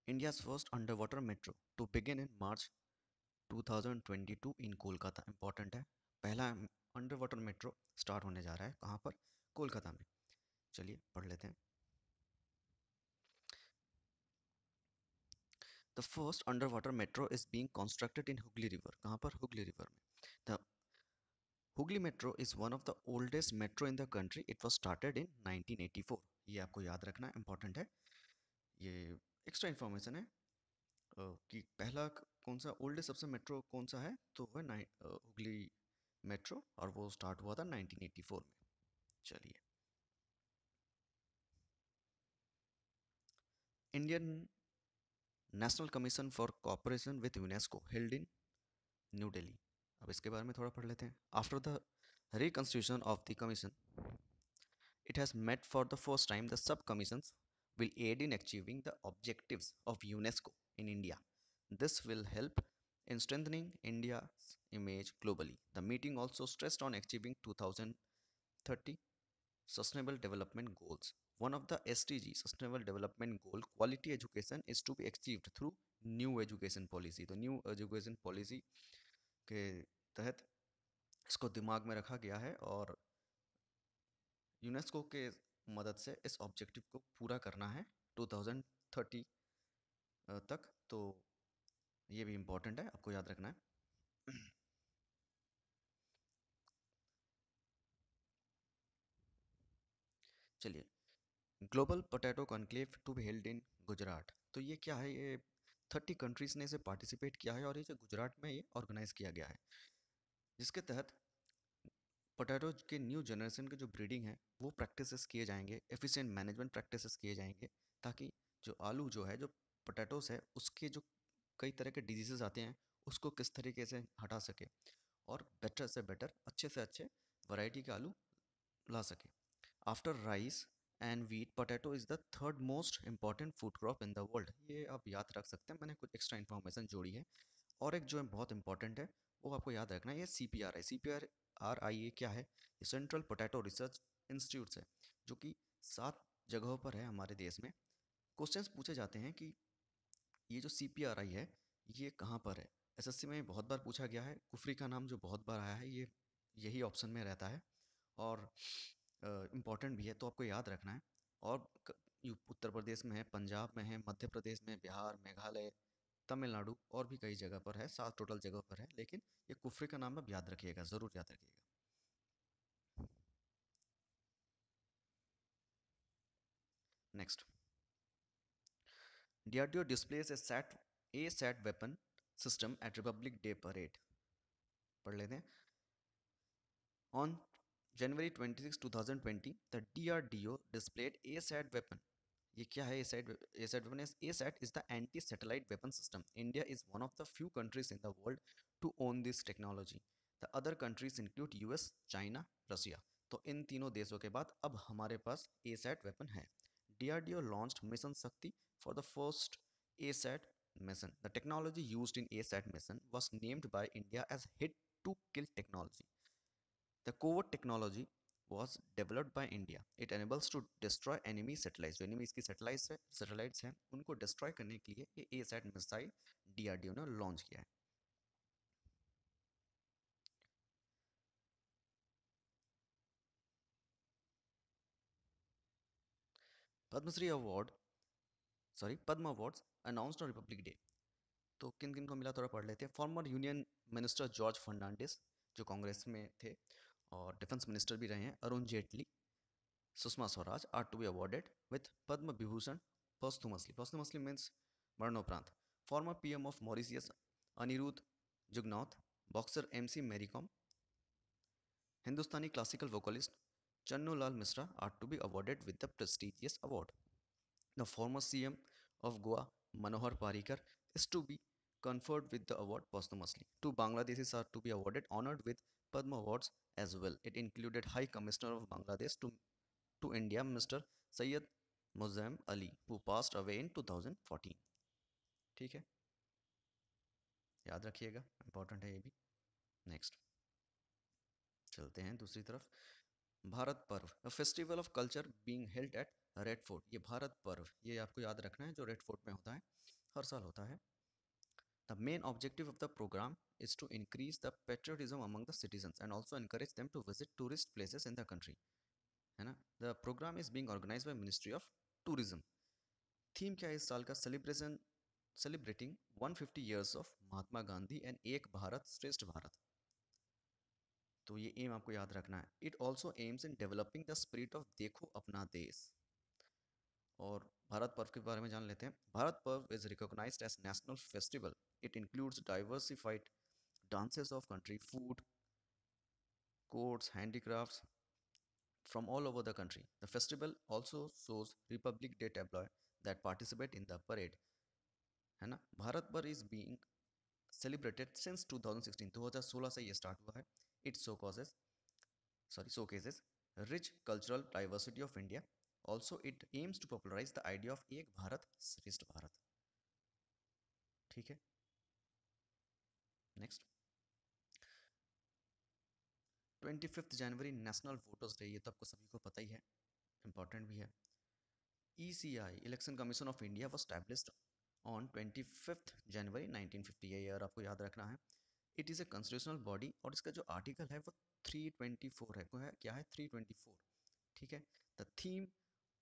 India's first underwater metro to begin in March 2022 in Kolkata important है। पहला under water metro start होने जा रहा है कहाँ पर? कोलकाता में। चलिए पढ़ लेते हैं। The first under water metro is being constructed in Hooghly river. कहाँ पर? हुगली रिवर में। The Hooghly metro is one of the oldest metro in the country. It was started in 1984। ये आपको याद रखना इम्पोर्टेंट है। ये एक्स्ट्रा इन्फॉर्मेशन है कि पहला कौन सा ओल्डेस्ट सबसे मेट्रो कौन सा है, तो वह हुगली मेट्रो, और वो स्टार्ट हुआ था 1984 में। चलिए, Indian national commission for cooperation with UNESCO held in new Delhi. अब इसके बारे में थोड़ा पढ़ लेते हैं। After the reconstitution of the commission, it has met for the first time. The sub-commissions will aid in achieving the objectives of UNESCO in India. This will help in strengthening India's image globally. The meeting also stressed on achieving 2030 Sustainable Development Goals. One of the SDG Sustainable Development Goal, quality education, is to be achieved through new education policy. तो new education policy के तहत इसको दिमाग में रखा गया है और यूनेस्को के मदद से इस ऑब्जेक्टिव को पूरा करना है 2030 तक। तो ये भी इम्पोर्टेंट है, आपको याद रखना है। चलिए, global potato conclave to be held in Gujarat. तो ये क्या है? ये 30 कंट्रीज ने इसे पार्टिसिपेट किया है और ये जो गुजरात में ये ऑर्गेनाइज किया गया है, जिसके तहत पोटैटो के न्यू जनरेशन के जो ब्रीडिंग है वो प्रैक्टिसेस किए जाएंगे, एफिशिएंट मैनेजमेंट प्रैक्टिसेस किए जाएंगे, ताकि जो आलू जो है, जो पोटैटोस है, उसके जो कई तरह के डिजीजेस आते हैं उसको किस तरीके से हटा सके और बेटर से बेटर, अच्छे से अच्छे वैरायटी के आलू ला सके। After rice and wheat, potato is the third most important food crop in the world. ये आप याद रख सकते हैं, मैंने कुछ एक्स्ट्रा इन्फॉर्मेशन जोड़ी है। और एक जो बहुत इंपॉर्टेंट है वो आपको याद रखना है, ये CPRI। CPRI ये क्या है? ये सेंट्रल पोटैटो रिसर्च इंस्टीट्यूट है, जो कि 7 जगहों पर है हमारे देश में। क्वेश्चंस पूछे जाते हैं कि ये जो CPRI है ये कहाँ पर है। SSC में बहुत बार पूछा गया है, कुफरी का नाम जो बहुत बार आया है, ये यही ऑप्शन में रहता है और इम्पॉर्टेंट भी है, तो आपको याद रखना है। और उत्तर प्रदेश में है, पंजाब में है, मध्य प्रदेश में, बिहार, मेघालय, तमिलनाडु और भी कई जगह पर है, 7 टोटल जगह पर है, लेकिन ये कुफरी का नाम आप याद रखिएगा, ज़रूर याद रखिएगा। Next, DRDO displays a SAT weapon system at Republic Day parade. पढ़ लेते हैं। On January 26, 2020, the DRDO displayed ASAT weapon. ये क्या है ASAT? ASAT weapon is ASAT is the anti-satellite weapon system. India is one of the few countries in the world to own this technology. The other countries include US, China, Russia. तो इन तीनों देशों के बाद अब हमारे पास ASAT weapon है। DRDO launched Mission Shakti for the first ASAT mission. The technology used in ASAT mission was named by India as hit to kill technology. The covert technology was developed by India. It enables to destroy enemy satellites. जो enemies की satellites हैं उनको destroy करने के लिए ये ASAT missile DRDO ने launch किया है। Padmashri award, Padma awards announced on Republic Day. तो किन किन को मिला थोड़ा पढ़ लेते हैं। Former union minister George Fernandes, जो कांग्रेस में थे और डिफेंस मिनिस्टर भी रहे हैं, Arun Jaitley, Sushma Swaraj are to be awarded with Padma Vibhushan posthumously. Posthumously means मरणोपरांत। Former PM of Mauritius Anirudh Jugnauth, boxer MC Mary Kom, Hindustani classical vocalist Channu Lal Mishra are to be awarded with the prestigious award. The former CM of Goa, Manohar Parrikar, is to be conferred with the award posthumously. Two Bangladeshis are to be honored with Padma Awards as well. It included High Commissioner of Bangladesh to India, Mr. Sayyid Muzaim Ali, who passed away in 2014. ठीक है, याद रखिएगा, important है ये भी। Next चलते हैं दूसरी तरफ। भारत पर्व, a festival of culture being held at red fort, ये भारत पर्व, ये आपको याद रखना है, जो रेड फोर्ट में होता है, हर साल होता है। The main objective of the program is to increase the patriotism among the citizens and also encourage them to visit tourist places in the country, है ना? The program is being organized by Ministry of Tourism. Theme क्या है इस साल का? Celebration, celebrating 150 years of Mahatma Gandhi and एक भारत श्रेष्ठ भारत। तो ये एम आपको याद रखना है। It also AIIMS in developing the spirit of देखो अपना देश। और भारत पर्व के बारे में जान लेते हैं। Bharat Parv is recognised as national festival. It includes diversified dances of country, food, courts, handicrafts from all over the country. The festival also shows Republic Day tableau that participate in the parade. है ना? भारत पर is being celebrated since 2016. 2016 से ये start हुआ है. It showcases rich cultural diversity of India. Also, it aims to popularize the idea of एक भारत श्रेष्ठ भारत. ठीक है? Next. 25 जनवरी नेशनल वोटर्स डे, ये तो आपको सभी को पता ही है, इंपॉर्टेंट भी है। ECI election commission of India was established on 25 जनवरी 1950, ये ईयर आपको याद रखना है। It is a constitutional body और इसका जो आर्टिकल है वो 324 है, वो है क्या है 324, ठीक है। The theme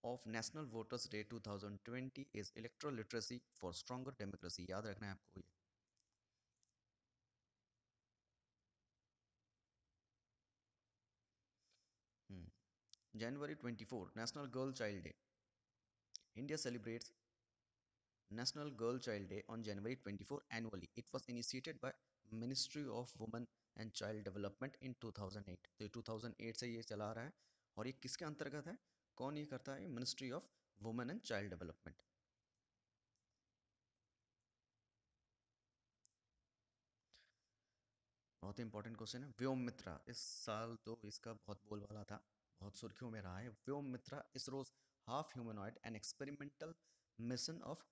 of National Voters Day 2020 is electoral literacy for stronger democracy, याद रखना है आपको ये। जनवरी 24 National Girl Child Day. India celebrates National Girl Child Day on January 24 annually. It was initiated by Ministry of Women and Child Development in 2008. तो ये 2008 से ये चला आ रहा है और ये किसके अंतर्गत है? कौन ये करता है? Ministry of women and child development. बहुत इंपॉर्टेंट क्वेश्चन है। व्योम मित्रा, इस साल तो इसका बहुत बोलबाला था, बहुत सुर्खियों में रहा है। Vyom Mitra ISRO's half humanoid and experimental mission of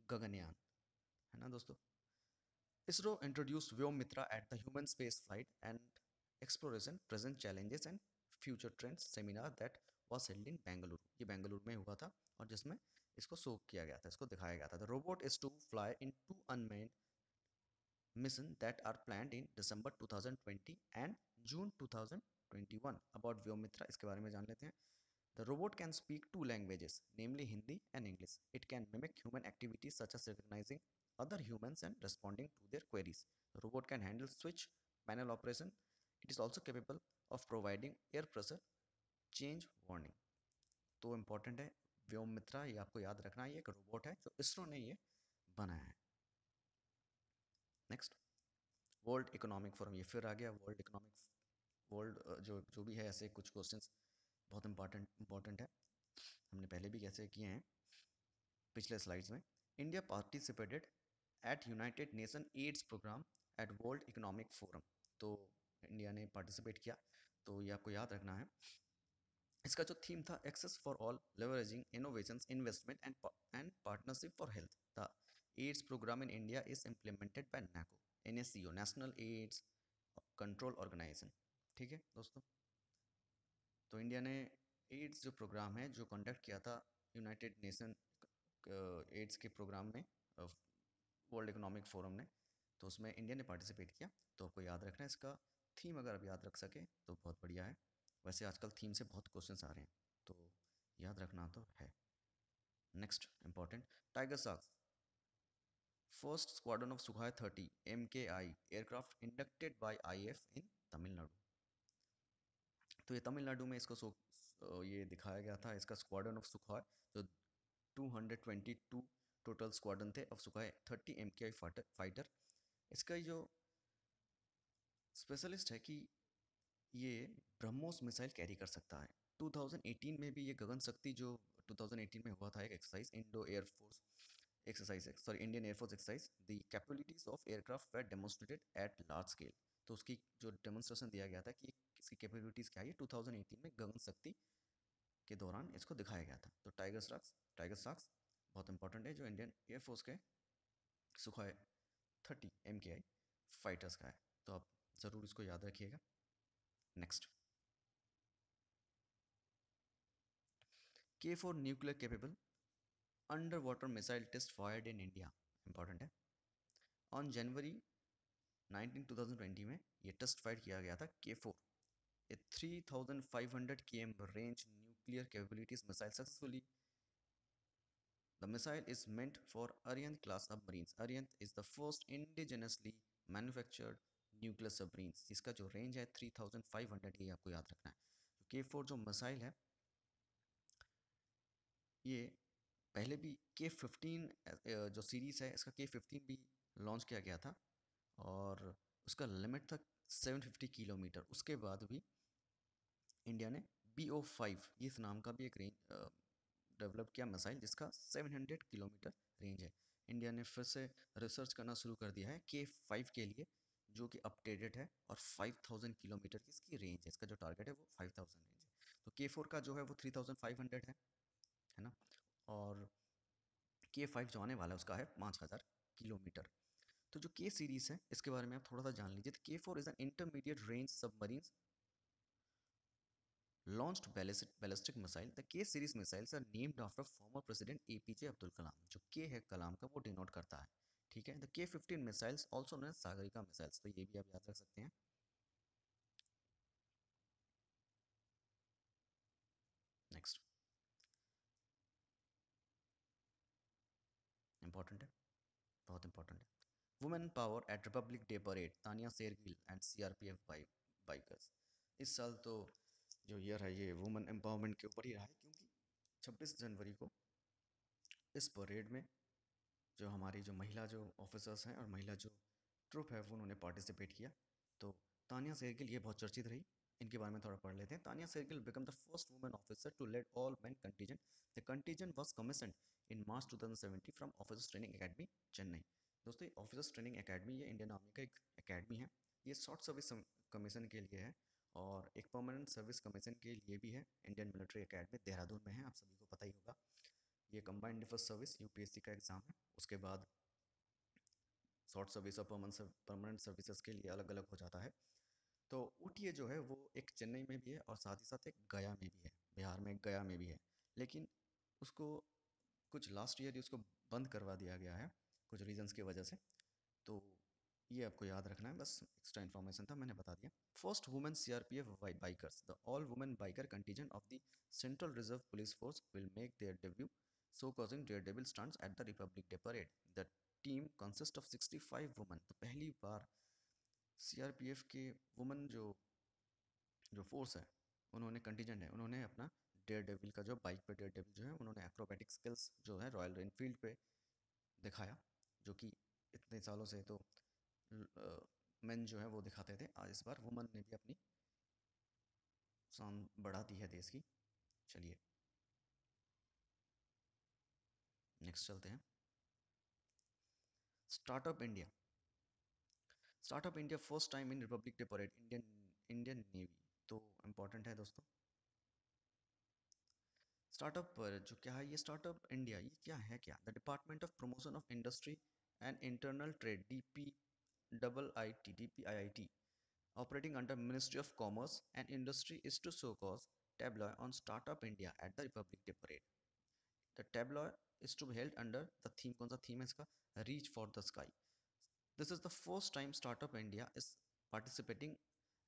Gaganyaan, है ना दोस्तों? ISRO introduced Vyomitra at the Human Space Flight and Exploration Present Challenges and Future Trends seminar that was held in Bangalore. ये बेंगलुरु में हुआ था और जिसमें इसको शो किया गया था, इसको दिखाया गया था। The robot is to fly in two unmanned missions that are planned in December 2020 and June 2021. About Vyomitra, इसके बारे में जान लेते हैं। The robot can speak two languages, namely Hindi and English. It can mimic human activities such as recognizing other humans and responding to their queries. The robot can handle switch panel operation. It is also capable of providing air pressure change warning. तो important है व्योम मित्रा, ये आपको याद रखना है, ये एक robot है जो इसरो ने ये बनाया है। नेक्स्ट, वर्ल्ड इकोनॉमिक फोरम, ये फिर आ गया वर्ल्ड इकोनॉमिक, वर्ल्ड जो जो भी है, ऐसे कुछ क्वेश्चंस बहुत इंपॉर्टेंट है, हमने पहले भी कैसे किए हैं पिछले स्लाइड्स में। India participated at United Nation AIDS programme at World Economic Forum, तो इंडिया ने पार्टिसिपेट किया, तो ये आपको याद रखना है। इसका जो थीम था, access for all leveraging innovations investment and partnership for health. The AIDS programme in India is implemented by NACO, NSCO, National AIDS Control Organisation, ठीक है दोस्तों। तो इंडिया ने एड्स जो प्रोग्राम है जो कंडक्ट किया था यूनाइटेड नेशन एड्स के प्रोग्राम में, वर्ल्ड इकोनॉमिक फोरम ने, तो उसमें इंडिया ने पार्टिसिपेट किया। तो आपको याद रखना है इसका थीम, अगर आप याद रख सके तो बहुत बढ़िया है। वैसे आजकल थीम से बहुत क्वेश्चंस आ रहे हैं, तो याद रखना तो है। Next important, tiger shark first squadron of सुखाई 30 MKI aircraft inducted bye IAF इन तमिलनाडु। तो ये तमिलनाडु में इसको ये दिखाया गया था, इसका स्क्वाड्रन ऑफ सुखाई, जो 222 टोटल स्क्वाड्रन थे ऑफ सुखाई 30 MKI फाइटर। इसका जो स्पेशलिस्ट है कि ये ब्रह्मोस मिसाइल कैरी कर सकता है। 2018 में भी ये गगन शक्ति जो 2018 में हुआ था एक exercise, Indo air force exercise, sorry Indian air force exercise, the capabilities of aircraft were demonstrated at large scale. तो उसकी जो डेमोन्स्ट्रेशन दिया गया था कि इसकी कैपेबिलिटीज क्या है, 2018 में गगन शक्ति के दौरान इसको दिखाया गया था। तो टाइगर शार्क्स बहुत इंपॉर्टेंट है, जो इंडियन एयरफोर्स के सुखाई 30 MKI फाइटर्स का है, तो आप ज़रूर इसको याद रखिएगा। Next, K4 nuclear capable underwater missile test fired in India, important है। ऑन जनवरी 19 2020 में ये टेस्ट फायर किया गया था K4, a 3500 km range nuclear capabilities missile successfully. The missile is meant for Ariane class submarines. Ariane is the first indigenously manufactured nuclear submarines जिसका जो range है 3500, ये आपको याद रखना है। K4 जो मिसाइल है ये पहले भी K15 जो सीरीज़ है इसका K15 भी लॉन्च किया गया था और उसका लिमिट था 750 किलोमीटर। उसके बाद भी इंडिया ने BO5 इस नाम का भी एक रेंज डेवलप किया मिसाइल जिसका 700 किलोमीटर रेंज है। इंडिया ने फिर से रिसर्च करना शुरू कर दिया है K5 के लिए, जो कि अपडेटेड है और 5000 किलोमीटर की इसकी रेंज है। इसका जो टारगेट है वो 5000 रेंज है। तो K4 का जो है वो 3500 है ना, और K5 जो आने वाला है उसका है 5000 किलोमीटर। तो जो K सीरीज़ है इसके बारे में आप थोड़ा सा जान लीजिए। तो K4 is an intermediate range submarine launched ballistic missile. The K series missiles are named after former president APJ Abdul Kalam. जो K है कलाम का वो डिनोट करता है, ठीक है। The K15 missiles also known as Sagarika missiles, तो ये भी आप याद रख सकते हैं। नेक्स्ट इंपॉर्टेंट है, बहुत इंपॉर्टेंट है। Women power at Republic Day parade, Tania Shergill and CRPF bikers. इस साल तो जो ईयर है ये वुमेन एम्पावरमेंट के ऊपर ही रहा है, क्योंकि 26 जनवरी को इस परेड में जो हमारी जो महिला जो ऑफिसर्स हैं और महिला जो ट्रुप है वो उन्होंने पार्टिसिपेट किया। तो तानिया शेरगिल ये बहुत चर्चित रही, इनके बारे में थोड़ा पढ़ लेते हैं। Tania Shergill become the first women officer to lead all men contingent. The contingent was commissioned in March 2017 from Officers Training Academy Chennai. दोस्तों ऑफिसर्स ट्रेनिंग एकेडमी ये इंडियन आर्मी का एक एकेडमी है। ये शॉर्ट सर्विस कमीशन के लिए है और एक परमानेंट सर्विस कमीशन के लिए भी है। इंडियन मिलिट्री एकेडमी देहरादून में है, आप सभी को पता ही होगा। ये कंबाइंड डिफेंस सर्विस UPSC का एग्ज़ाम है। उसके बाद शॉर्ट सर्विस और परमानेंट सर्विसेज के लिए अलग अलग हो जाता है। तो OTA जो है वो एक चेन्नई में भी है और साथ ही साथ एक गया में भी है, बिहार में एक गया में भी है। लेकिन उसको कुछ लास्ट ईयर उसको बंद करवा दिया गया है कुछ रीजंस की वजह से। तो ये आपको याद रखना है, बस एक्स्ट्रा इन्फॉर्मेशन था, मैंने बता दिया। First women CRPF bikers, the all women biker contingent of the central reserve police force will make their debut so causing Daredevil stunts at the Republic Day parade. The team consist of 65 women. तो पहली बार CRPF के women जो जो force है, उन्होंने contingent है, उन्होंने अपना डेयर डेविल का जो बाइक पे डेयर डेविल जो है उन्होंने एक्रोबैटिक स्किल्स जो है रॉयल एनफील्ड पे दिखाया, जो कि इतने सालों से तो मेन जो है वो दिखाते थे। आज इस बार वुमन ने भी अपनी शान बढ़ा दी है देश की। चलिए नेक्स्ट चलते हैं। Startup India, startup India first time इन Republic Day parade Indian Indian navy. तो इम्पोर्टेंट है दोस्तों। स्टार्टअप पर जो क्या है ये स्टार्टअप इंडिया, ये क्या है, क्या the department of promotion of industry and internal trade DPIIT operating under Ministry of Commerce and Industry is to show cause tableau on Startup India at the Republic Day Parade. The tableau is to be held under the theme, कौन सा theme है इसका, Reach for the Sky. This is the first time Startup India is participating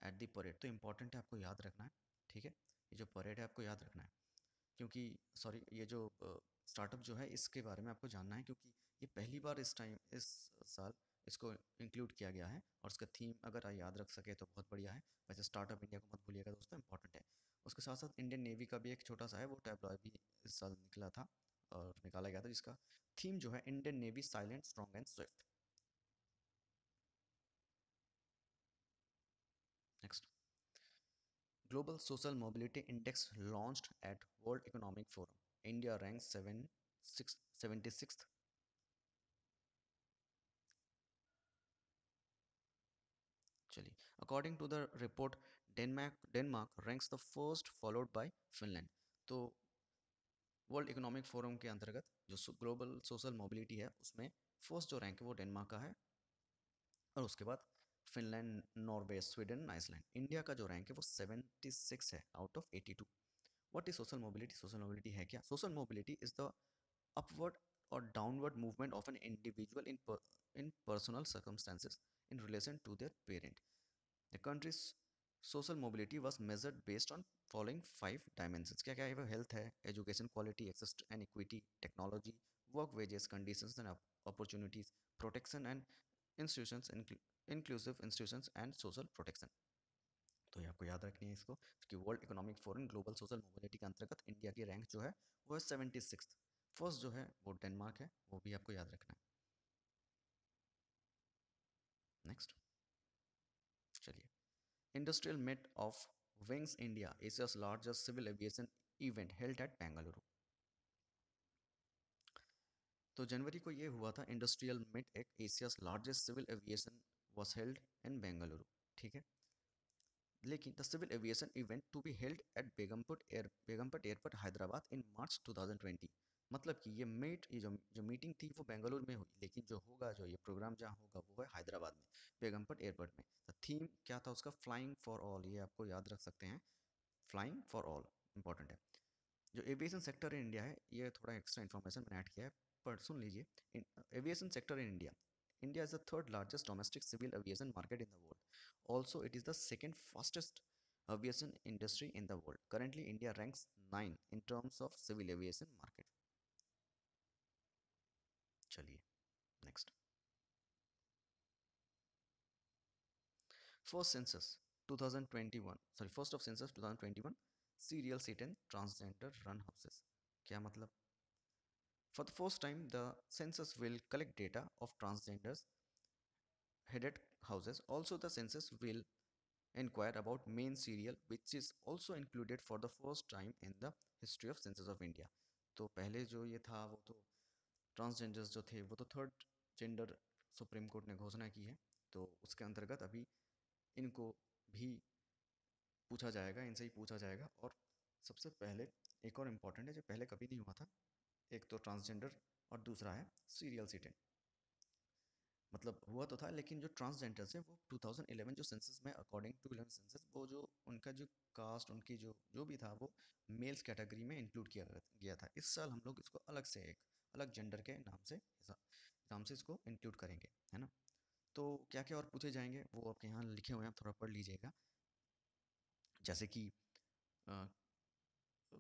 at the parade. तो important है, आपको याद रखना है, ठीक है। ये जो परेड है आपको याद रखना है, क्योंकि सॉरी ये जो स्टार्टअप जो है इसके बारे में आपको जानना है, क्योंकि ये पहली बार इस साल इसको इंक्लूड किया गया है और इसका थीम अगर याद रख सके तो बहुत बढ़िया है। वैसे स्टार्टअप इंडिया को मत भूलिएगा दोस्तों, इंपॉर्टेंट है। उसके साथ साथ इंडियन नेवी का भी एक छोटा सा है वो टैबलॉय भी इस साल निकला था और निकाला गया था, जिसका थीम जो है Indian Navy silent strong and swift. Next, Global Social Mobility Index launched at World Economic Forum. India rank 76th। चलिए, according to the report Denmark ranks the first followed by Finland. तो World Economic Forum के अंतर्गत जो global Social mobility है उसमें first जो rank है वो डेनमार्क का है और उसके बाद Finland, Norway, Sweden, Iceland. India का जो रैंक है वो 76 है out of 82। What is social mobility? Social mobility है क्या? Social mobility is the upward or downward movement of an individual in personal circumstances in relation to their parent. The country's social mobility was measured based on following five dimensions. क्या क्या है वो? Health है, education quality, access and equity, technology, work wages, conditions and opportunities, protection and institutions, inclusive institutions and social protection. तो ये आपको याद रखनी है इसको कि World Economic Forum Global Social Mobility के अंतर्गत इंडिया की रैंक जो है वो है 76। फर्स्ट जो है वो डेनमार्क है, वो भी आपको याद रखना है। नेक्स्ट चलिए, industrial meet of wings India, Asia's largest civil aviation event held at Bengaluru. तो जनवरी को ये हुआ था, इंडस्ट्रियल मीट, एक Asia's largest civil aviation was held in Bengaluru. ठीक है, लेकिन the civil aviation event to be held at Begumpet airport Hyderabad in March 2020। मतलब कि ये जो मीटिंग थी वो बेंगलुरु में हुई, लेकिन जो होगा, जो ये प्रोग्राम जहाँ होगा वो है हैदराबाद में, बेगमपट एयरपोर्ट में। द थीम क्या था उसका? Flying for all. ये आपको याद रख सकते हैं, फ्लाइंग फॉर ऑल इंपॉर्टेंट है। जो एविएशन सेक्टर इन इंडिया है, ये थोड़ा एक्स्ट्रा इन्फॉर्मेशन मैंने ऐड किया है, पर सुन लीजिए। Aviation sector in India, India is the third largest domestic civil aviation market in the world. Also, it is the second fastest aviation industry in the world. Currently, India ranks 9 in terms of civil aviation market. चलिए next. First census 2021, sorry, first of census 2021, serial seat and transgender run houses. क्या मतलब? For the first time, the census will collect data of transgenders headed houses. Also, the census will inquire about main serial, which is also included for the first time in the history of census of India. तो पहले जो ये था वो तो transgenders जो थे वो तो थर्ड जेंडर सुप्रीम कोर्ट ने घोषणा की है, तो उसके अंतर्गत अभी इनको भी पूछा जाएगा, इनसे ही पूछा जाएगा। और सबसे पहले एक और इम्पॉर्टेंट है जो पहले कभी नहीं हुआ था, एक तो ट्रांसजेंडर और दूसरा है सीरियल सिटिंग। मतलब हुआ तो था, लेकिन जो ट्रांसजेंडर्स हैं वो 2011 जो सेंसस में, अकॉर्डिंग टू 11 सेंसस, वो जो उनका जो कास्ट, उनकी जो जो भी था वो मेल्स कैटेगरी में इंक्लूड किया गया था। इस साल हम लोग इसको अलग से, एक अलग जेंडर के नाम से इसको इंक्लूड करेंगे, है ना। तो क्या क्या और पूछे जाएंगे वो आपके यहाँ लिखे हुए हैं, आप थोड़ा पढ़ लीजिएगा। जैसे कि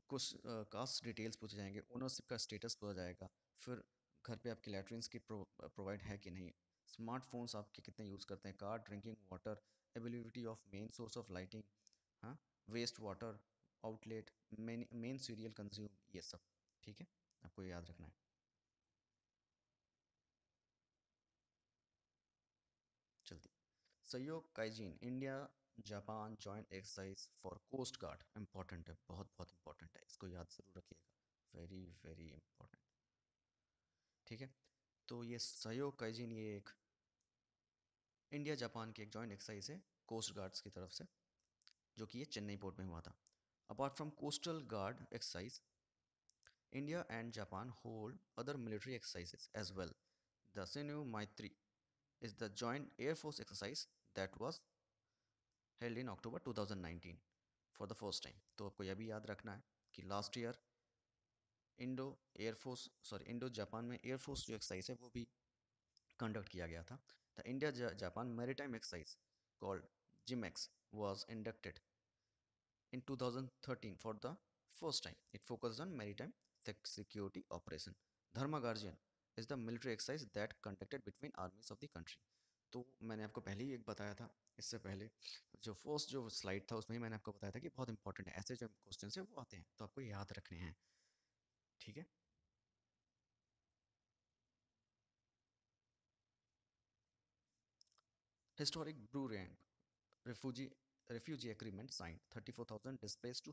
कुछ कास्ट डिटेल्स पूछे जाएंगे, ओनरशिप का स्टेटस पूछा जाएगा, फिर घर पे आपके लैट्रिन्स की प्रोवाइड है कि नहीं, स्मार्टफोन्स आपके कितने यूज़ करते हैं, car, drinking water, availability of main source of lighting, हाँ, waste water outlet, main cereal consume, ये सब। ठीक है, आपको ये याद रखना है। जल्दी, Sahyog Kaijin India Japan joint exercise for coast guard, important है, बहुत बहुत इंपॉर्टेंट है, इसको याद ज़रूर रखिएगा, वेरी वेरी इंपॉर्टेंट। ठीक है, तो ये सहयोग काइजिन, ये एक इंडिया जापान की एक जॉइंट एक्सरसाइज है कोस्ट गार्ड्स की तरफ से, जो कि ये चेन्नई पोर्ट में हुआ था। Apart from coastal guard exercise, India and Japan hold other military exercises as well. The Shinyuu Maitree is the joint air force exercise that was held in October 2019 for the first time. तो आपको यह भी याद रखना है कि last year Indo Japan में air force जो एक्सरसाइज है वो भी कंडक्ट किया गया था। The India Japan maritime exercise called JIMEX was inducted in 2013 for the first time. It focused on maritime security operation. Dharma Guardian is the military exercise that conducted between armies of the country. तो मैंने आपको पहले ही एक बताया था, इससे पहले जो फर्स्ट जो स्लाइड था उसमें ही मैंने आपको बताया था कि बहुत इंपॉर्टेंट है, ऐसे जो क्वेश्चन है वो आते हैं तो आपको याद रखने हैं। ठीक है, historic Bru Reang refugee refugee agreement signed, 34,000 displaced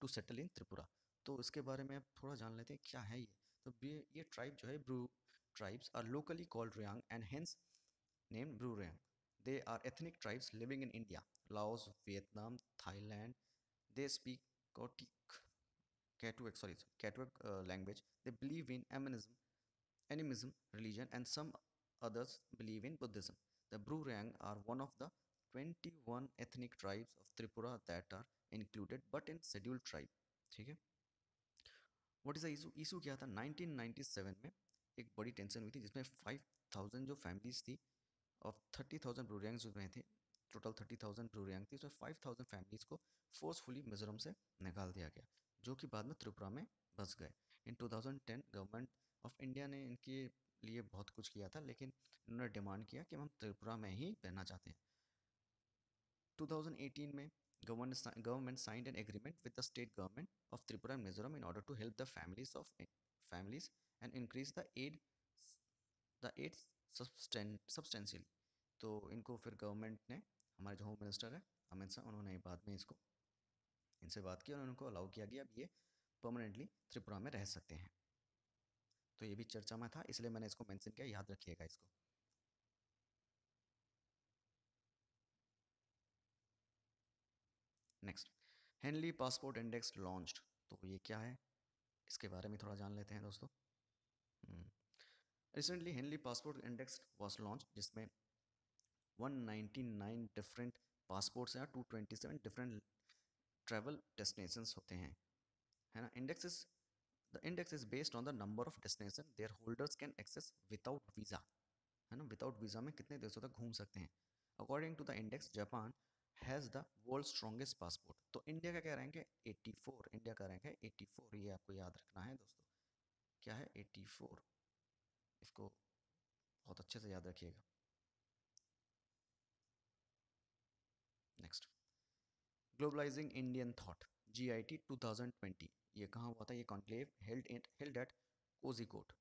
to settle in Tripura। तो इसके बारे में आप थोड़ा जान लेते हैं क्या है ये। तो ये ट्राइब जो है, Bru tribes are locally called Reang and hence named Bru Reang. They are ethnic tribes living in India, Laos, Vietnam, Thailand. They speak Katuic, Katuic language. They believe in animism religion, and some others believe in Buddhism. The Brurang are one of the 21 ethnic tribes of Tripura that are included but in scheduled tribe. ठीक है। What is the issue? Issue क्या था? 1997 में एक बड़ी tension हुई थी जिसमें 5000 जो फैमिलीज थी और 30,000 ब्रूरियांग उसमें थे। टोटल 30,000 ब्रूरियांग थी, उसमें 5000 फैमिलीज को फोर्सफुली मिजोरम से निकाल दिया गया, जो कि बाद में त्रिपुरा में बस गए। इन 2010 गवर्नमेंट ऑफ इंडिया ने इनके लिए बहुत कुछ किया था, लेकिन इन्होंने डिमांड किया कि हम त्रिपुरा में ही रहना चाहते हैं। 2018 में government signed an agreement with the state government of Tripura and Mizoram in order to help the families and increase the aid substantially। तो इनको फिर गवर्नमेंट ने, हमारे जो होम मिनिस्टर है अमित शाह, उन्होंने बाद में इसको इनसे बात की और उनको अलाउ किया गया, अब ये परमानेंटली त्रिपुरा में रह सकते हैं। तो ये भी चर्चा में था, इसलिए मैंने इसको मेंशन किया, याद रखिएगा इसको। Next, Henley passport index launched. तो ये क्या है, इसके बारे में थोड़ा जान लेते हैं दोस्तों। Recently Henley passport index was launch, जिसमें 199 डिफरेंट पासपोर्ट्स हैं, 227 डिफरेंट ट्रैवल डेस्टिनेशंस होते हैं, है ना। The index is based on the number of destination their holders can access without visa, है ना। विदाउट वीज़ा में कितने देशों तक घूम सकते हैं। According to the index, Japan has the world strongest passport. तो इंडिया का क्या रैंक है? 84। इंडिया का रैंक है 84, ये आपको याद रखना है दोस्तों। क्या है? 84। इसको बहुत अच्छे से याद रखिएगा। Next, globalizing Indian thought, GIT 2020। ये कहाँ हुआ था? ये कॉन्क्लेव हेल्ड एट कोझिकोड।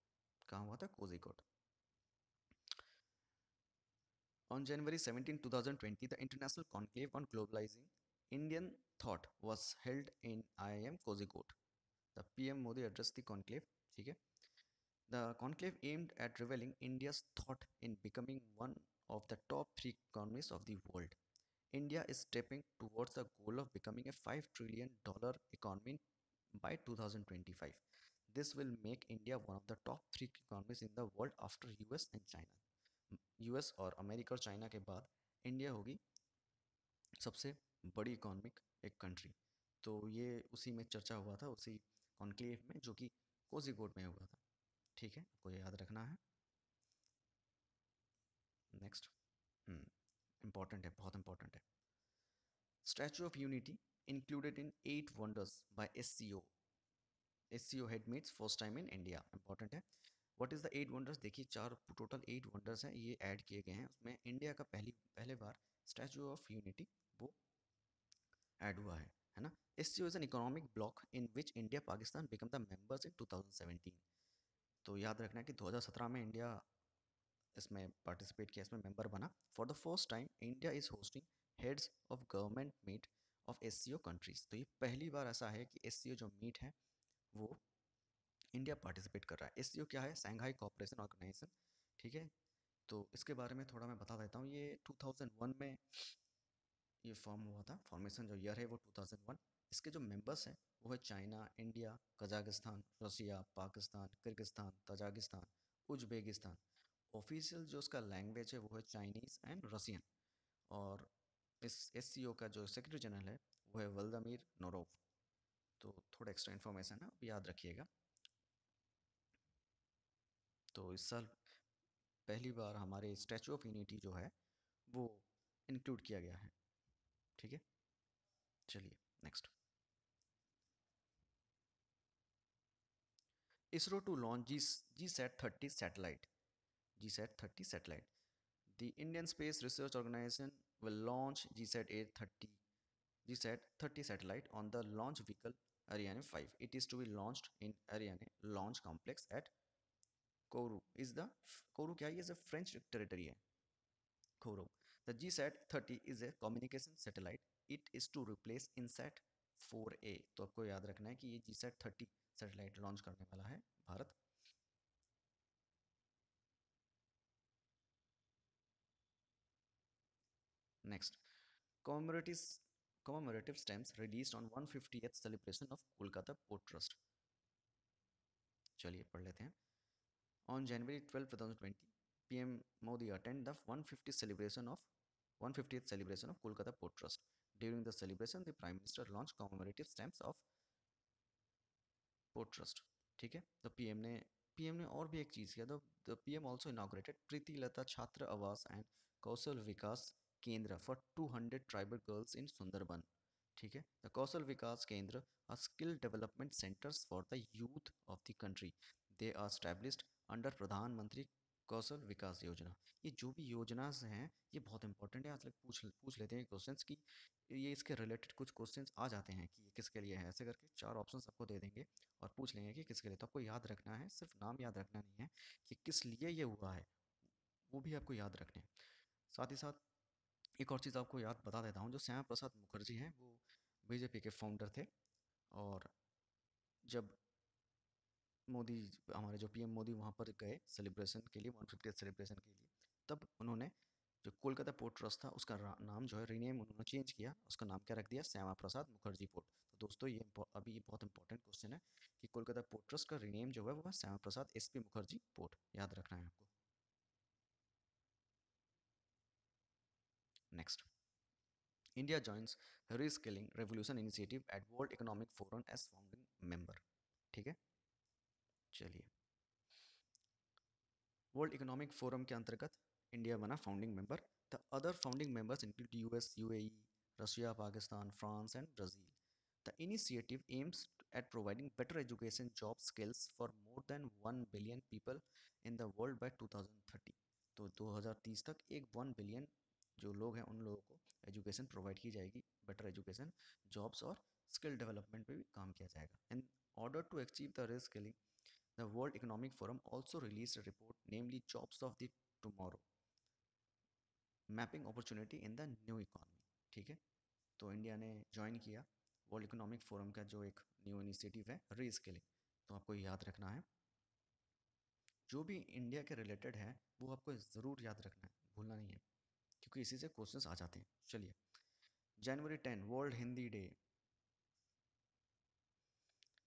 कहाँ हुआ था? Kozhikode. On January 17, 2020, the International Conclave on Globalizing Indian Thought was held in IIM Kozhikode. The PM Modi addressed the conclave. ठीक है। The conclave aimed at revealing India's thought in becoming one of the top three economies of the world. India is stepping towards the goal of becoming a $5 trillion economy by 2025. This will make India one of the top three economies in the world after US and China. US और America और China के बाद India होगी सबसे बड़ी economic एक country. तो ये उसी में चर्चा हुआ था, उसी कॉन्क्लेव में, जो कि कोझिकोड में हुआ था। ठीक है, आपको ये याद रखना है। नेक्स्ट, इम्पॉर्टेंट है, बहुत इम्पॉर्टेंट है। Statue of Unity included in 8 wonders by SCO। SCO head meets first time in India. Important है। What is the 8 wonders? देखिए, चार टोटल 8 वंडर्स हैं, ये ऐड किए गए हैं। उसमें इंडिया का पहले बार स्टैचू ऑफ यूनिटी वो ऐड हुआ है ना। SCO is an economic block in which India Pakistan become the members in 2017। तो याद रखना है कि 2017 में इंडिया इसमें पार्टिसिपेट किया, इसमें मेंबर बना। For the first time India is hosting heads of government meet of SCO countries. तो ये पहली बार ऐसा है कि SCO जो मीट है वो इंडिया पार्टिसिपेट कर रहा है। SCO क्या है? Shanghai Cooperation Organisation. ठीक है, तो इसके बारे में थोड़ा मैं बता देता हूँ। ये 2001 में ये फॉर्म हुआ था। फॉर्मेशन जो ईयर है वो 2001। इसके जो मेंबर्स हैं वो है China, India, Kazakhstan, Russia, Pakistan, Kyrgyzstan, Tajikistan, Uzbekistan. Official जो उसका लैंग्वेज है वो है चाइनीज़ एंड रसियन। और इस SCO का जो सेक्रेटरी जनरल है वो है व्लादिमीर नोरोव। तो थोड़ा एक्स्ट्रा इन्फॉर्मेशन है, याद रखिएगा। तो इस साल पहली बार हमारे स्टैचू ऑफ यूनिटी जो है वो इंक्लूड किया गया है। ठीक है, चलिए next. ISRO to launch GSAT-30 satellite. GSAT-30 satellite. The Indian Space Research Organization will launch GSAT-30 satellite on the launch vehicle Ariane 5. It is to be launched in Ariane Launch Complex at Kourou. Kourou क्या है? ये is a French territory है, Kourou. The GSAT-30 is a communication satellite. It is to replace INSAT 4A। तो आपको याद रखना है कि ये GSAT-30 सैटेलाइट लॉन्च करने वाला है Bharat. Next, commemorative commemorative stamps released on 150th celebration of Kolkata Port Trust। चलिए पढ़ लेते हैं। On January 12, 2020, PM Modi attended the 150th celebration of Kolkata Port Trust. During the celebration, the Prime Minister launched commemorative stamps of port trust. ठीक है, तो PM ने और भी एक चीज़ किया, तो the PM also inaugurated Preeti Lata Chhatra Awas and Kaushal Vikas Kendra for 200 tribal girls in Sundarban. ठीक है, the Kaushal Vikas Kendra are skill development centres for the youth of the country. They are established under Pradhan Mantri Kaushal विकास योजना। ये जो भी योजना हैं ये बहुत इंपॉर्टेंट है। आज तक पूछ लेते हैं क्वेश्चंस की, ये इसके रिलेटेड कुछ क्वेश्चंस आ जाते हैं कि ये किसके लिए है, ऐसे करके चार ऑप्शंस आपको दे देंगे और पूछ लेंगे कि किसके लिए। तो आपको याद रखना है, सिर्फ नाम याद रखना नहीं है कि किस लिए ये हुआ है, वो भी आपको याद रखने हैं। साथ ही साथ एक और चीज़ आपको याद बता देता हूँ, जो श्यामा प्रसाद मुखर्जी हैं वो बीजेपी के फाउंडर थे। और जब मोदी, हमारे जो पीएम मोदी वहाँ पर गए सेलिब्रेशन के लिए, 150th सेलिब्रेशन के लिए, तब उन्होंने जो कोलकाता पोर्ट ट्रस्ट था उसका नाम जो है रीनेम उन्होंने चेंज किया, उसका नाम क्या रख दिया, श्यामा प्रसाद मुखर्जी पोर्ट। तो दोस्तों ये अभी ये बहुत इंपॉर्टेंट क्वेश्चन है कि कोलकाता पोर्ट ट्रस्ट का रीनेम जो है वो है श्यामा प्रसाद एसपी मुखर्जी पोर्ट, याद रखना है आपको। Next, India joins reskilling revolution initiative at World Economic Forum as founding member. ठीक है, चलिए, वर्ल्ड इकोनॉमिक फोरम के अंतर्गत इंडिया बना founding member. The other founding members include US, UAE, Russia, Pakistan, France and Brazil. The initiative aims at providing better education job skills for more than 1 billion people in the world by 2030। तो 2030 तक 1 billion जो लोग हैं उन लोगों को education provide की जाएगी, बेटर एजुकेशन, जॉब्स और स्किल डेवलपमेंट पे भी काम किया जाएगा। In order to achieve the reskilling, the World Economic Forum also release a report namely jobs of the tomorrow, mapping opportunity in the new economy. ठीक है, तो इंडिया ने ज्वाइन किया वर्ल्ड इकोनॉमिक फोरम का जो एक न्यू इनिशिएटिव है reskilling. तो आपको याद रखना है, जो भी इंडिया के रिलेटेड है वो आपको ज़रूर याद रखना है, भूलना नहीं है, क्योंकि इसी से क्वेश्चंस आ जाते हैं। चलिए, January 10 world Hindi day.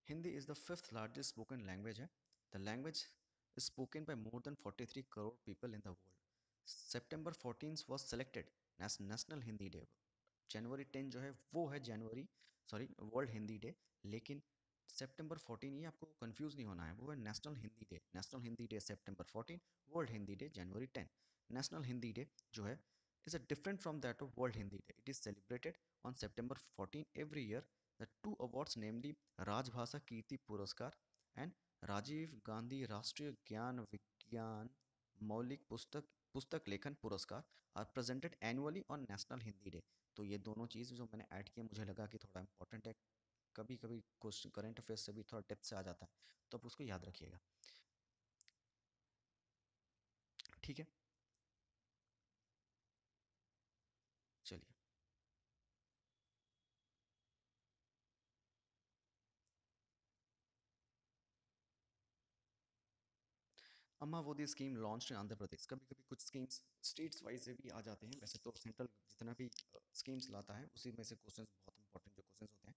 Hindi is the fifth largest spoken language है। The language is spoken by more than 43 crore people in the world. September 14th was selected as National Hindi Day। जनवरी 10 जो है वो है जनवरी, सॉरी, वर्ल्ड हिंदी डे। लेकिन सितंबर 14 ये आपको confuse नहीं होना है, वो है national Hindi day. National Hindi day September 14, world Hindi day January 10। National Hindi day जो है is a different from that of world Hindi day. It is celebrated on September 14 every year. The two awards namely Rajbhasha Kirti पुरस्कार एंड राजीव गांधी राष्ट्रीय ज्ञान विज्ञान मौलिक Pustak Lekhan Puraskar are presented annually on national Hindi day. तो ये दोनों चीज़ जो मैंने ऐड किया मुझे लगा कि थोड़ा इंपॉर्टेंट है, कभी कभी क्वेश्चन करंट अफेयर्स से भी थोड़ा डेप्थ से आ जाता है, तो आप उसको याद रखिएगा। ठीक है, चलिए, अम्मा वो दी scheme launch in Andhra Pradesh. कभी कभी कुछ स्कीम्स स्टेट्स वाइज से भी आ जाते हैं, वैसे तो सेंट्रल जितना भी स्कीम्स लाता है उसी में से क्वेश्चंस, बहुत इंपॉर्टेंट जो क्वेश्चंस होते हैं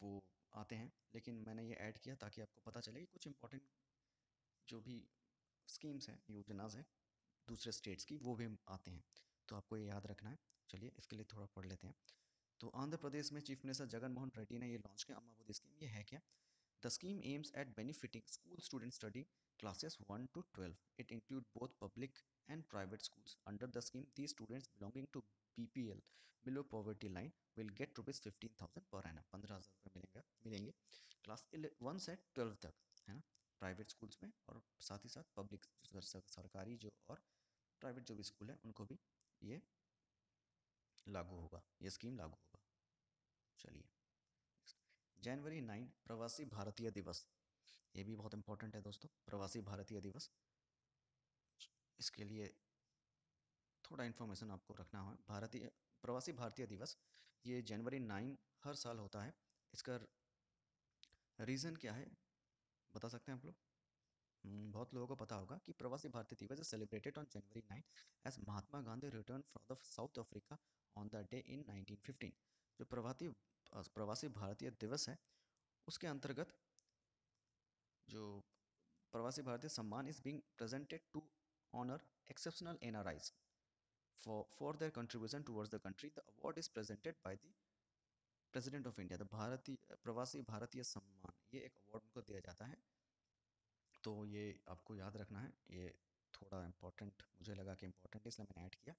वो आते हैं, लेकिन मैंने ये ऐड किया ताकि आपको पता चले कि कुछ इंपॉर्टेंट जो भी स्कीम्स हैं, योजनाज हैं दूसरे स्टेट्स की, वो भी आते हैं, तो आपको ये याद रखना है। चलिए, इसके लिए थोड़ा पढ़ लेते हैं। तो आंध्र प्रदेश में चीफ मिनिस्टर जगन मोहन रेड्डी ने ये लॉन्च किया अम्मा मोदी स्कीम। ये है क्या? The scheme aims at benefiting school student study classes 1 to 12। It include both public and private schools। Under the scheme these students belonging to BPL, below poverty line, will get rupees 15,000 per annum। 15,000 रुपये मिलेंगे class 1 से 12 तक, है ना, private schools में। और साथ ही साथ पब्लिक सरकारी जो और प्राइवेट जो भी स्कूल है उनको भी ये लागू होगा, ये स्कीम लागू होगा। चलिए, जनवरी 9 प्रवासी भारतीय दिवस। ये भी बहुत इंपॉर्टेंट है दोस्तों, प्रवासी भारतीय दिवस। इसके लिए थोड़ा इन्फॉर्मेशन आपको रखना है। भारतीय प्रवासी भारतीय दिवस ये जनवरी 9 हर साल होता है। इसका रीज़न क्या है बता सकते हैं आप लोग? बहुत लोगों को पता होगा कि Pravasi Bharatiya Divas is celebrated on January 9 as Mahatma Gandhi return from the South Africa on the day in 1915। जो प्रवासी भारतीय दिवस है उसके अंतर्गत जो Pravasi Bharatiya Samman is being presented to honour exceptional NRIs for their contribution towards the country। The award is presented by the president of India, the भारतीय प्रवासी भारतीय सम्मान, ये एक अवार्ड उनको दिया जाता है। तो ये आपको याद रखना है, ये थोड़ा इम्पोर्टेंट मुझे लगा कि इम्पोर्टेंट है, इसलिए मैंने ऐड किया।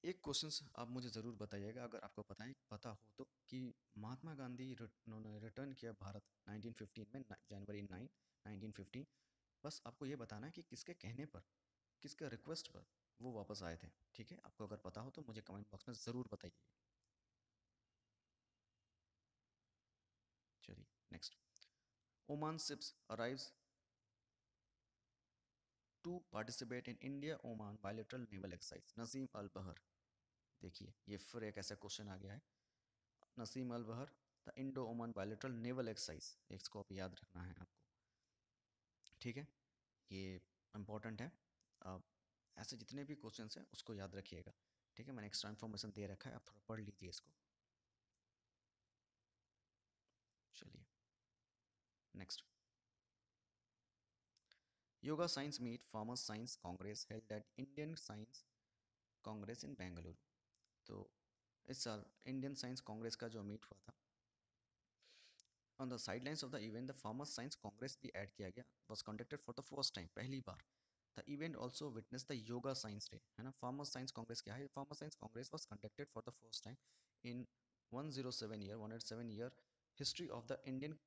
एक क्वेश्चंस आप मुझे ज़रूर बताइएगा अगर आपको पता हो तो, कि महात्मा गांधी उन्होंने रिटर्न किया भारत 1915 में, जनवरी 9 1915। बस आपको ये बताना है कि किसके कहने पर, किसके रिक्वेस्ट पर वो वापस आए थे। ठीक है, आपको अगर पता हो तो मुझे कमेंट बॉक्स में ज़रूर बताइए। चलिए next. Oman ships arrives to participate in India Oman bilateral naval exercise, Naseem Al Bahr. देखिए ये फिर एक ऐसा क्वेश्चन आ गया है, नसीम अल बहर, the Indo Oman bilateral naval exercise, इसको अब याद रखना है आपको। ठीक है, ये इम्पोर्टेंट है। अब ऐसे जितने भी क्वेश्चंस हैं उसको याद रखिएगा। ठीक है, मैंने एक्स्ट्रा इन्फॉर्मेशन दे रखा है, आप थोड़ा पढ़ लीजिए इसको। चलिए next. Yoga science meet farmers science congress held at Indian science congress in Bengaluru. तो इस साल इंडियन साइंस कांग्रेस का जो मीट हुआ था, on the sidelines of the event the farmers science congress भी ऐड किया गया, was conducted for the first time, पहली बार। The event also witness the yoga science day, है ना। फार्मर्स साइंस कांग्रेस क्या है, farmers science congress was conducted for the first time in 107 year history of the Indian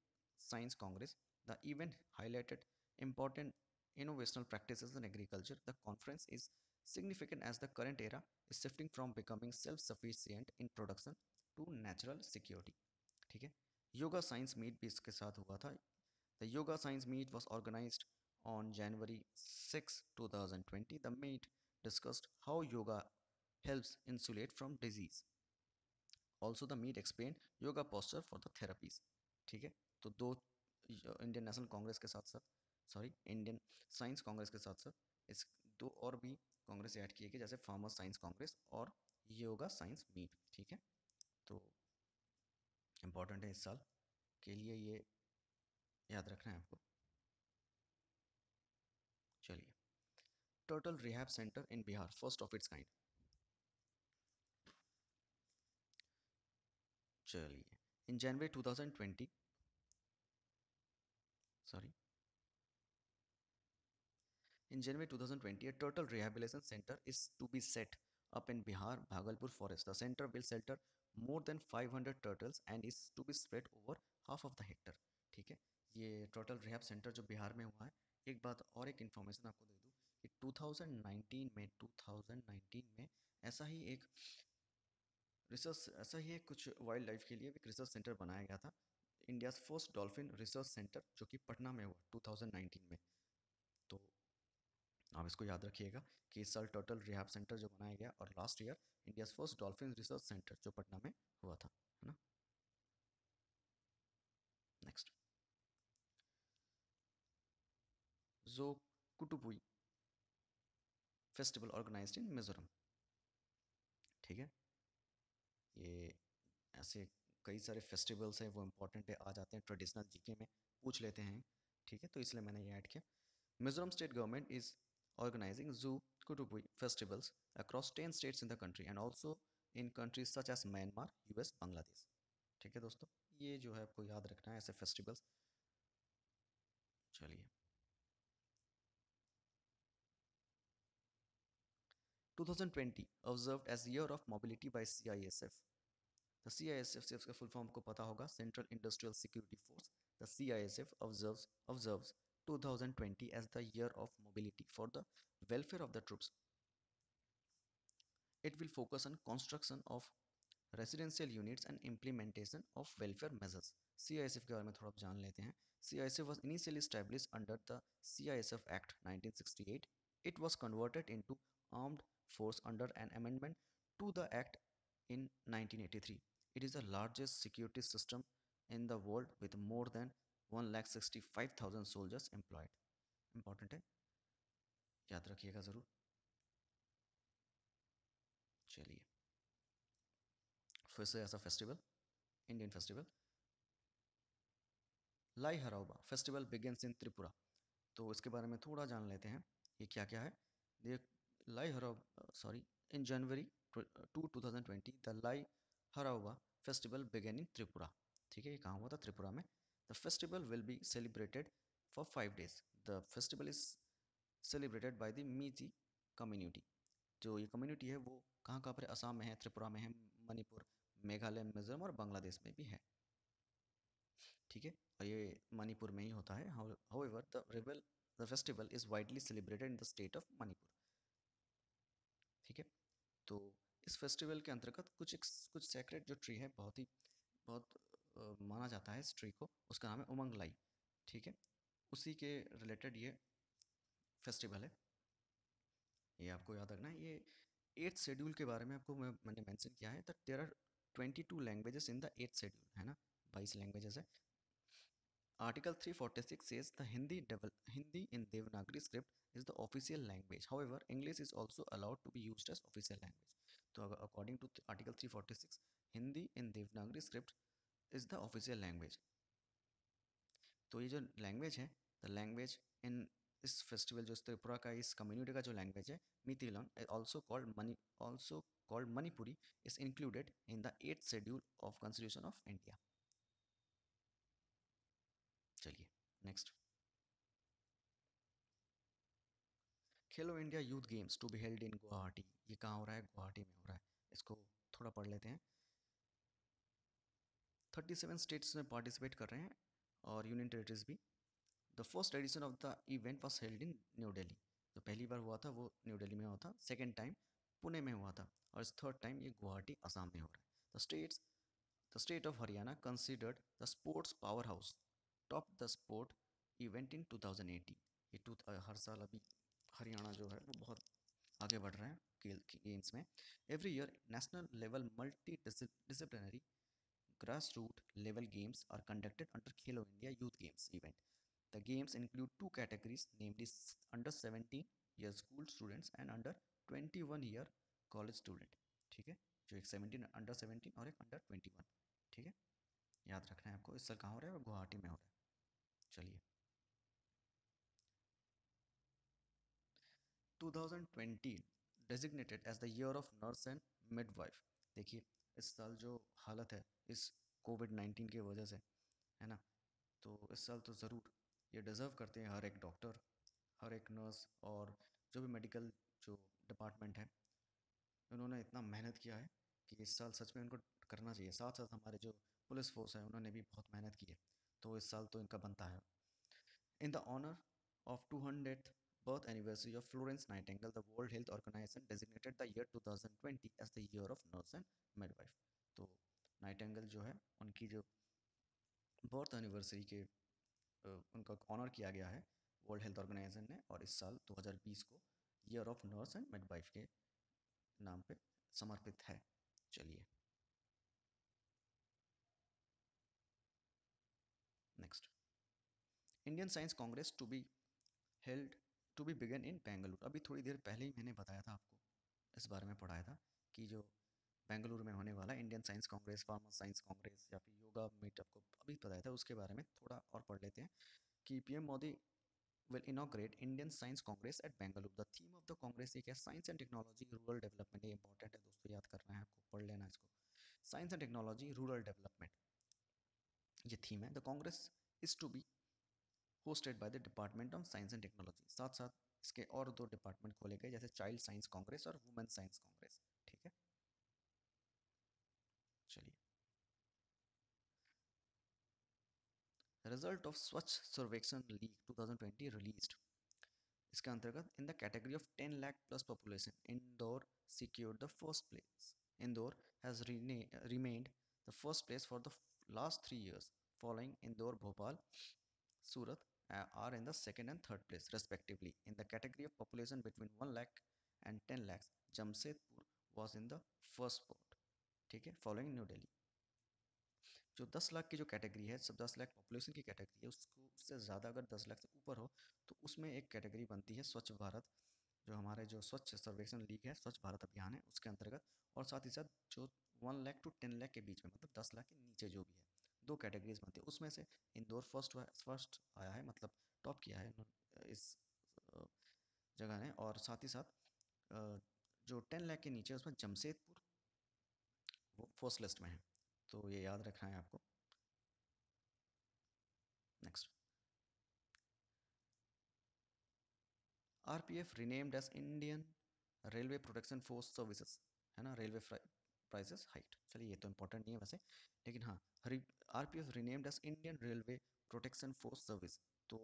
Science Congress. The event highlighted important innovational practices in agriculture. The conference is significant as the current era is shifting from becoming self-sufficient in production to natural security. ठीक है, yoga science meet भी इसके साथ हुआ था। The yoga science meet was organised on January 6, 2020. The meet discussed how yoga helps insulate from disease. Also the meet explained yoga posture for the therapies. ठीक है, तो दो इंडियन नेशनल कांग्रेस के साथ साथ, सॉरी इंडियन साइंस कांग्रेस के साथ साथ इस दो और भी कांग्रेस ऐड किए गए, जैसे फार्मर्स साइंस कांग्रेस और योगा साइंस मीट। ठीक है, तो इम्पॉर्टेंट है इस साल के लिए, ये याद रखना है आपको। चलिए, turtle rehab centre in Bihar, first of its kind. चलिए, इन जनवरी 2020, sorry, in January 2020, a turtle rehabilitation center is to be set up in Bihar, Bhagalpur forest. The center will shelter more than 500 turtles and is to be spread over half of the hectare. ठीक है, ये turtle rehab centre जो बिहार में हुआ है। एक बात और, एक इन्फॉर्मेशन आपको दे दूँ कि 2019 में ऐसा ही एक ऐसा ही एक कुछ वाइल्ड लाइफ के लिए एक रिसर्च सेंटर बनाया गया था, India's first dolphin research centre, जो कि पटना में हुआ 2019 में। तो आप इसको याद रखिएगा कि इस साल टर्टल रिहैब सेंटर जो बनाया गया, और last year India's first dolphin research centre जो पटना में हुआ था, है ना। नेक्स्ट, जो कुटुपुई फेस्टिवल ऑर्गेनाइज्ड इन मिजोरम। ठीक है, ये ऐसे कई सारे फेस्टिवल्स हैं, वो इंपॉर्टेंट है, आ जाते हैं ट्रेडिशनल जीके में, पूछ लेते हैं। ठीक है, तो इसलिए मैंने ये ऐड किया। Mizoram state government is organizing zoo Kutupui festivals across 10 states in the country and also in countries such as Myanmar, US, Bangladesh। ठीक है दोस्तों, ये जो है आपको याद रखना है ऐसे फेस्टिवल्स। चलिए, 2020 observed as year of mobility by CISF। The CISF से उसका फुल फॉर्म को पता होगा, central industrial security force. The CISF observes 2020 as the year of mobility for the welfare of the troops. It will focus on construction of residential units and implementation of welfare measures. CISF के बारे में थोड़ा जान लेते हैं। CISF was initially established under the CISF Act 1968. It was converted into armed force under an amendment to the Act in 1983. It is the largest security system in the world with more than 1,65,000 soldiers employed. Important है, याद रखिएगा ज़रूर। चलिए, फिर से ऐसा festival, Indian festival, Lai Haraoba festival begins in Tripura. तो इसके बारे में थोड़ा जान लेते हैं, ये क्या क्या है। देख, लाई हराउ सॉरी इन जनवरी 2020 द लाई हरावा फेस्टिवल बिगेन इन त्रिपुरा। ठीक है, ये कहाँ हुआ था? त्रिपुरा में। The festival will be celebrated for 5 days। The festival is celebrated by the मीजी community. जो ये कम्युनिटी है वो कहाँ कहाँ पर? असम में है, त्रिपुरा में है, मणिपुर, मेघालय, मिजोरम और बांग्लादेश में भी है। ठीक है, और ये मणिपुर में ही होता है। However the festival is widely celebrated in the state of Manipur. ठीक है, तो इस फेस्टिवल के अंतर्गत कुछ सेक्रेट जो ट्री है, बहुत माना जाता है इस ट्री को, उसका नाम है उमंग लाई। ठीक है, उसी के रिलेटेड ये फेस्टिवल है। ये आपको याद रखना है। ये एट्थ शेड्यूल के बारे में मैंने मेंशन किया है, that there are 22 languages in the eighth schedule, है ना? 22 लैंग्वेजेस है। Article 346 says the Hindi in Devanagari script is the official language. However, English is also allowed to be used as official language. So, according to Article 346, Hindi in Devanagari script is the official language. तो ये जो language है, the language in इस festival, जो इस त्रिपुरा का, इस community का जो लैंग्वेज है, Meiteilon, also called Manipuri, is included in the eighth schedule of constitution of India. चलिए next. Khelo India youth games to be held in Guwahati. ये कहाँ हो रहा है? गुवाहाटी में हो रहा है। इसको थोड़ा पढ़ लेते हैं। 37 स्टेट्स में पार्टिसिपेट कर रहे हैं और यूनियन टेरिटरीज भी। The first edition of the event was held in new Delhi. जो पहली बार हुआ था वो न्यू दिल्ली में हुआ था। सेकेंड टाइम पुणे में हुआ था, और इस थर्ड टाइम ये गुवाहाटी असम में हो रहा है। The state of Haryana considered the sports power house top the sport event in 2018। हर साल अभी हरियाणा जो है वो बहुत आगे बढ़ रहे हैं खेल गेम्स में। Every year national level multi disciplinary grassroots level games are conducted under Khelo India Youth Games event. The games include two categories, namely under 17 year school students and under 21 year college student। ठीक है, जो एक 17 under 17 और एक under 21। ठीक है, याद रखना है आपको। इस साल कहाँ हो रहा है? और गुवाहाटी में हो रहा है। चलिए, 2020 designated as the year of nurse and midwife। देखिए, इस साल जो हालत है इस कोविड-19 की वजह से, है ना, तो इस साल तो ज़रूर ये डिज़र्व करते हैं हर एक डॉक्टर, हर एक नर्स, और जो भी मेडिकल जो डिपार्टमेंट है, उन्होंने इतना मेहनत किया है कि इस साल सच में उनको करना चाहिए। साथ साथ हमारे जो पुलिस फोर्स है उन्होंने भी बहुत मेहनत की है, तो इस साल तो इनका बनता है। In the honor of 200th birth anniversary of Florence Nightingale, the World Health Organization designated the year 2020 as the year of nurse and midwife। तो नाइटेंगल जो है उनकी जो बर्थ एनिवर्सरी के उनका ऑनर किया गया है वर्ल्ड हेल्थ ऑर्गेनाइजेशन ने, और इस साल 2020 को year of nurse and midwife के नाम पे समर्पित है। चलिए next. Indian science congress held to be begun in Bengaluru. अभी थोड़ी देर पहले ही मैंने बताया था आपको, इस बारे में पढ़ाया था कि जो बेंगलुरु में होने वाला Indian science Congress, pharma science Congress या फिर योगा मीट, आपको अभी बताया था। उसके बारे में थोड़ा और पढ़ लेते हैं कि PM Modi will inaugurate Indian Science Congress at Bangalore। The theme of the Congress एक है science and technology rural development. ये इंपॉर्टेंट है दोस्तों, याद करना है आपको, पढ़ लेना इसको। Science and technology rural development, ये थीम है। The Congress is to be hosted by the department of science and technology. साथ साथ इसके और दो डिपार्टमेंट खोले गए, जैसे चाइल्ड साइंस कांग्रेस और वुमेन साइंस कांग्रेस। ठीक है, चलिए। रिजल्ट ऑफ स्वच्छ सर्वेक्षण लीग 2020 रिलीज्ड। इसके अंतर्गत in the category of 10 lakh plus population, Indore secured the first place। Indore has remained the first place for the last 3 years, following Indore, Bhopal, Surat are in the second and third place respectively. In the category of population between 1 lakh and 10 lakhs, Jamshedpur was in the first spot। ठीक है, following new Delhi. जो 10 लाख की जो category है, सब 10 lakh population की category है, उसको उससे ज़्यादा अगर 10 लाख से ऊपर हो तो उसमें एक कैटेगरी बनती है स्वच्छ भारत, जो हमारे जो स्वच्छ सर्वेक्षण लीग है, स्वच्छ भारत अभियान है, उसके अंतर्गत। और साथ ही साथ जो 1 लाख टू 10 लाख के बीच में, मतलब 10 लाख के नीचे जो भी है, दो कैटेगरीज बनती है। उसमें से इंदौर फर्स्ट आया है, मतलब टॉप किया है इस जगह ने। और साथ ही साथ जो 10 लाख के नीचे उसमें जमशेदपुर वो फर्स्ट लिस्ट में है, तो ये याद रखना है आपको। Next, RPF renamed as Indian railway protection force services, है ना, रेलवे प्राइसेस हाइट। चलिए ये तो इंपॉर्टेंट नहीं है वैसे, लेकिन हाँ, RPF renamed as Indian railway protection force service. तो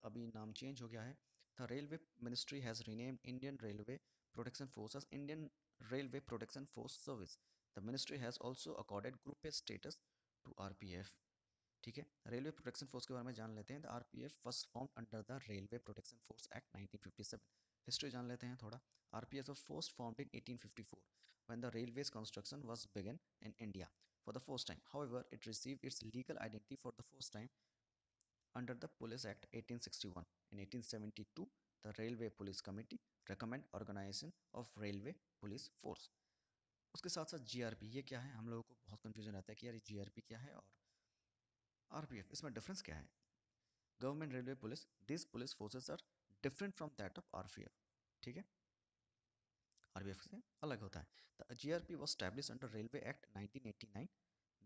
अभी नाम चेंज हो गया है। The railway ministry has renamed Indian railway protection force as Indian railway protection force service. The ministry has also accorded group A status to RPF. ठीक है, railway protection force के बारे में जान लेते हैं। The RPF first formed under the railway protection force act 1957। History जान लेते हैं थोड़ा। RPF was first formed in 1854 when the railways construction was begun in India for the first time. However, it received its legal identity for the first time under the Police Act 1861. In 1872, the Railway Police Committee recommend organization of Railway Police Force. उसके साथ साथ GRP ये क्या है, हम लोगों को बहुत कंफ्यूजन रहता है कि यार ये जीआरपी क्या है और आरपीएफ, इसमें डिफरेंस क्या है। Government railway police, this police forces are different from that of RPF. ठीक है, आरपीएफ से अलग होता है। The GRP was established under railway act 1989।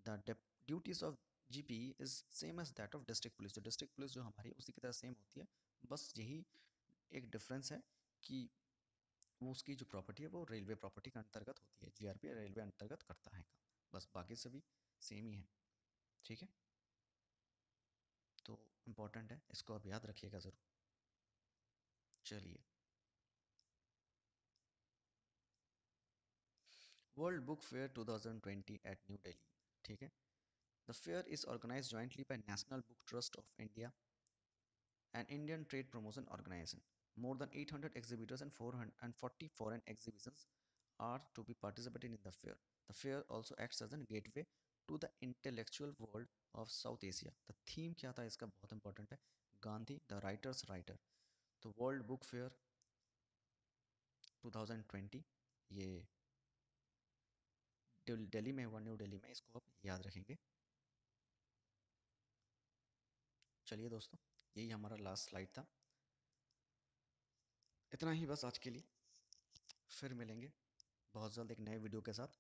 The duties of GPE is same as that of district police. जो district police जो हमारी उसी की तरह सेम होती है, बस यही एक डिफरेंस है कि वो उसकी जो प्रॉपर्टी है वो रेलवे प्रॉपर्टी के अंतर्गत होती है, जीआरपी रेलवे अंतर्गत करता है काम, बस बाकी सभी सेम ही है। ठीक है, तो इम्पोर्टेंट है, इसको आप याद रखिएगा ज़रूर। चलिए, world book fair 2020 at New Delhi. ठीक है, the fair is organised jointly by National Book Trust of India and Indian Trade Promotion Organisation. More than 800 exhibitors and 440 foreign exhibitions are to be participated in the fair. The fair also acts as a gateway to the intellectual world of South Asia. The theme क्या था इसका, बहुत important है, Gandhi the writers writer. तो world book fair 2020 ये दिल्ली में हुआ, new Delhi में, इसको आप याद रखेंगे। चलिए दोस्तों, यही हमारा लास्ट स्लाइड था। इतना ही बस आज के लिए, फिर मिलेंगे बहुत जल्द एक नए वीडियो के साथ,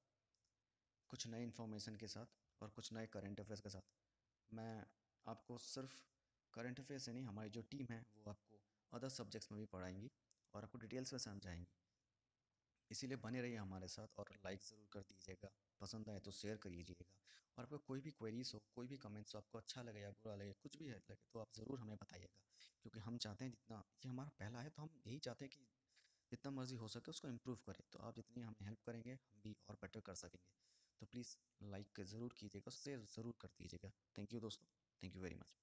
कुछ नए इन्फॉर्मेशन के साथ और कुछ नए करंट अफेयर्स के साथ। मैं आपको सिर्फ करंट अफेयर्स से नहीं, हमारी जो टीम है वो आपको अदर सब्जेक्ट्स में भी पढ़ाएंगी और आपको डिटेल्स में समझाएंगी। इसीलिए बने रहिए हमारे साथ और लाइक ज़रूर कर दीजिएगा, पसंद आए तो शेयर करिएगा। और आपको कोई भी क्वेरीज हो, कोई भी कमेंट्स हो, आपको अच्छा लगे या बुरा लगे, कुछ भी लगे तो आप ज़रूर हमें बताइएगा, क्योंकि हम चाहते हैं, जितना ये हमारा पहला है तो हम यही चाहते हैं कि जितना मर्जी हो सके उसको इम्प्रूव करें। तो आप जितनी हमें हेल्प करेंगे हम भी और बेटर कर सकेंगे। तो प्लीज़ लाइक ज़रूर कीजिएगा, शेयर ज़रूर कर दीजिएगा। थैंक यू दोस्तों, थैंक यू वेरी मच।